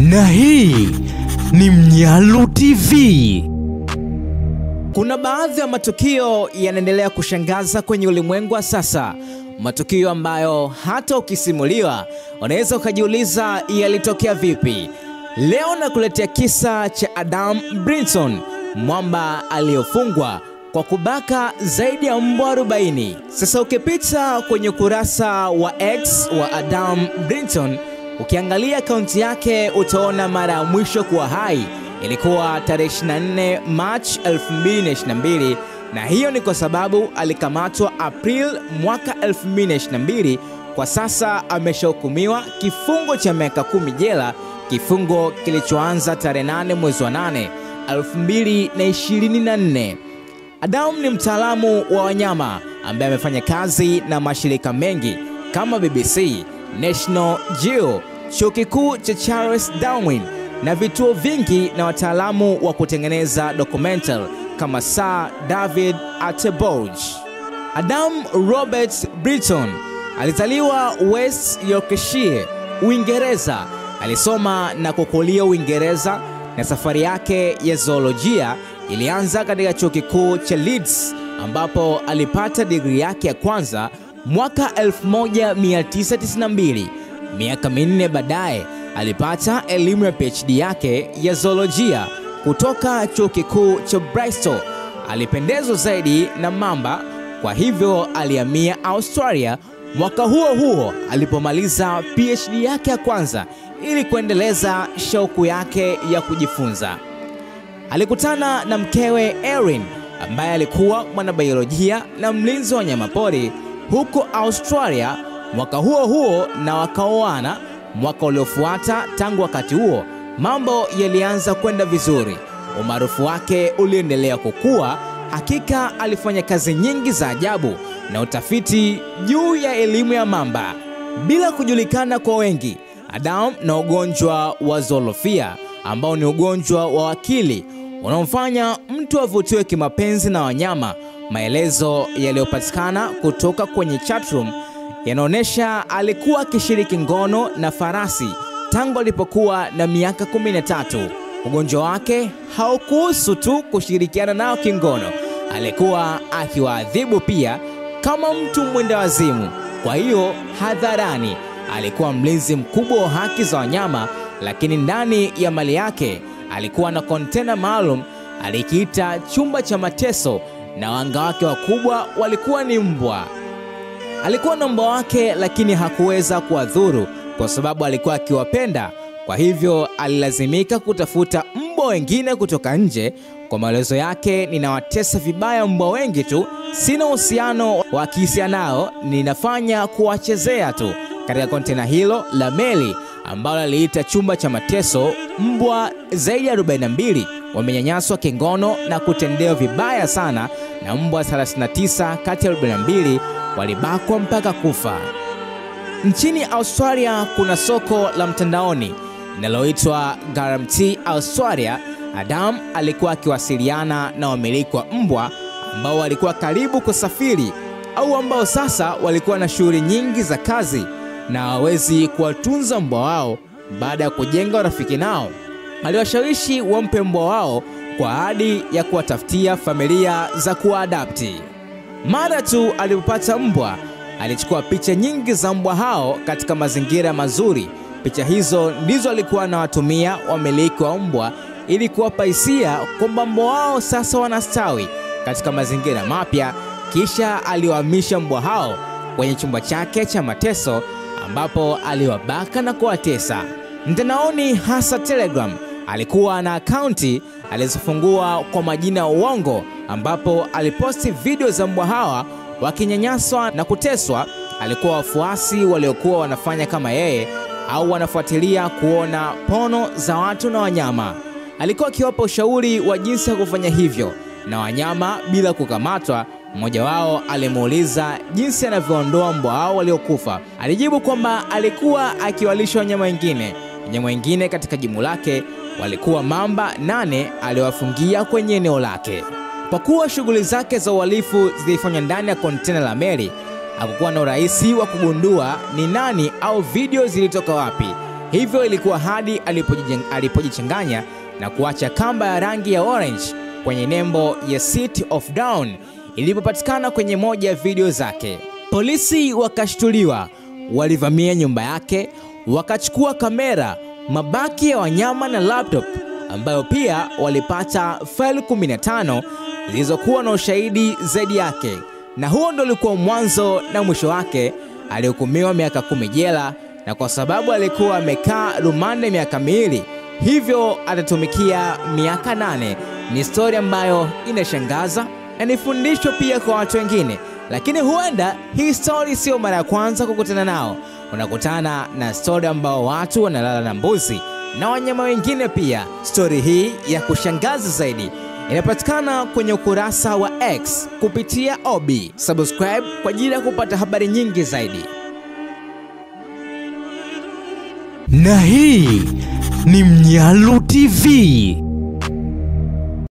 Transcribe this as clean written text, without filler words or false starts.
Na hii ni Mnyalu TV. Kuna baadhi ya matukio yanaendelea kushangaza kwenye ulimwengu wa sasa. Matukio ambayo hata ukisimuliwa unaweza ukajiuliza yalitokea vipi. Leo nakuletea kisa cha Adam Brinton, mwamba aliyofungwa kwa kubaka zaidi ya mbwa 40. Sasa ukipita kwenye ukurasa wa X wa Adam Brinton, ukiangalia akaunti yake utaona mara ya mwisho kuwa hai ilikuwa tarehe 24 March 2022, na hiyo ni kwa sababu alikamatwa April mwaka 2022. Kwa sasa ameshahukumiwa kifungo cha miaka 10 jela, kifungo kilichoanza tarehe 8 mwezi wa 8 2024. Adam ni mtaalamu wa wanyama ambaye amefanya kazi na mashirika mengi kama BBC, National Geo, Chuo Kikuu cha Charles Darwin na vituo vingi na wataalamu wa kutengeneza documentary kama Sir David Attenborough. Adam Robert Brinton alizaliwa West Yorkshire, Uingereza. Alisoma na kukulia Uingereza na safari yake ya zoolojia ilianza katika chuo kikuu cha Leeds ambapo alipata degree yake ya kwanza mwaka 1992. Miaka 4 baadaye alipata elimu ya PhD yake ya zoolojia kutoka chuo kikuu cha Bristol. Alipendezwa zaidi na mamba, kwa hivyo alihamia Australia mwaka huo huo alipomaliza PhD yake ya kwanza ili kuendeleza shauku yake ya kujifunza. Alikutana na mkewe Erin ambaye alikuwa mwanabiolojia na mlinzi wa wanyamapori huko Australia mwaka huo huo na wakaoana mwaka uliofuata. Tangu wakati huo mambo yalianza kwenda vizuri, umaarufu wake uliendelea kukua. Hakika alifanya kazi nyingi za ajabu na utafiti juu ya elimu ya mamba. Bila kujulikana kwa wengi, Adam na ugonjwa wa zoolofia ambao ni ugonjwa wa akili unaomfanya mtu avutiwe kimapenzi na wanyama. Maelezo yaliyopatikana kutoka kwenye chatroom yanaonyesha alikuwa akishiriki ngono na farasi tangu alipokuwa na miaka 13. Ugonjwa wake haukuhusu tu kushirikiana nao kingono, alikuwa akiwaadhibu pia kama mtu mwenda wazimu. Kwa hiyo hadharani alikuwa mlinzi mkubwa wa haki za wanyama, lakini ndani ya mali yake alikuwa na kontena maalum alikiita chumba cha mateso, na wanga wake wakubwa walikuwa ni mbwa. Alikuwa na mbwa wake lakini hakuweza kuwadhuru kwa sababu alikuwa akiwapenda. Kwa hivyo alilazimika kutafuta mbwa wengine kutoka nje. Kwa maelezo yake, ninawatesa vibaya mbwa wengi tu, sina uhusiano wa kihisia nao, ninafanya kuwachezea tu. Katika kontena hilo la meli ambalo aliita chumba cha mateso, mbwa zaidi ya 42 wamenyanyaswa kingono na kutendewa vibaya sana, na mbwa 39 kati ya 42 walibakwa mpaka kufa. Nchini Australia kuna soko la mtandaoni linaloitwa Guarantee Australia. Adam alikuwa akiwasiliana na wamiliki wa mbwa ambao walikuwa karibu kusafiri au ambao sasa walikuwa na shughuli nyingi za kazi na hawezi kuwatunza mbwa wao. Baada ya kujenga urafiki nao, aliwashawishi wampe mbwa wao kwa ahadi ya kuwatafutia familia za kuadapti. Mara tu alipopata mbwa, alichukua picha nyingi za mbwa hao katika mazingira mazuri. Picha hizo ndizo alikuwa anawatumia wamiliki wa mbwa ili kuwapa hisia kwamba mbwa wao sasa wanastawi katika mazingira mapya. Kisha aliwahamisha mbwa hao kwenye chumba chake cha mateso ambapo aliwabaka na kuwatesa. Mtandaoni, hasa Telegram, alikuwa na akaunti alizofungua kwa majina ya uongo ambapo aliposti video za mbwa hawa wakinyanyaswa na kuteswa. Alikuwa wafuasi waliokuwa wanafanya kama yeye au wanafuatilia kuona pono za watu na wanyama. Alikuwa akiwapa ushauri wa jinsi ya kufanya hivyo na wanyama bila kukamatwa. Mmoja wao alimuuliza jinsi anavyoondoa mbwa hao waliokufa. Alijibu kwamba alikuwa akiwalisha wanyama wengine katika jimu lake. Walikuwa mamba 8 aliwafungia kwenye eneo lake. Kwa kuwa shughuli zake za uhalifu zilifanywa ndani ya kontena la meli, hakukuwa na urahisi wa kugundua ni nani au video zilitoka wapi. hivyo ilikuwa hadi alipojichanganya na kuacha kamba ya rangi ya orange kwenye nembo ya City of Dawn ilipopatikana kwenye moja ya video zake. Polisi wakashtuliwa, walivamia nyumba yake, wakachukua kamera, mabaki ya wanyama na laptop, ambayo pia walipata faili 15 zilizokuwa na ushahidi zaidi yake. Na huo ndio ulikuwa mwanzo na mwisho wake. Alihukumiwa miaka 10 jela, na kwa sababu alikuwa amekaa rumande miaka 2, hivyo atatumikia miaka 8. Ni historia ambayo inashangaza na ni fundisho pia kwa watu wengine, lakini huenda hii story sio mara ya kwanza kukutana nao. Unakutana na story ambao watu wanalala na mbuzi na wanyama wengine pia. Story hii ya kushangaza zaidi inapatikana kwenye ukurasa wa X kupitia Obi. Subscribe kwa ajili ya kupata habari nyingi zaidi. Na hii ni Mnyalu TV.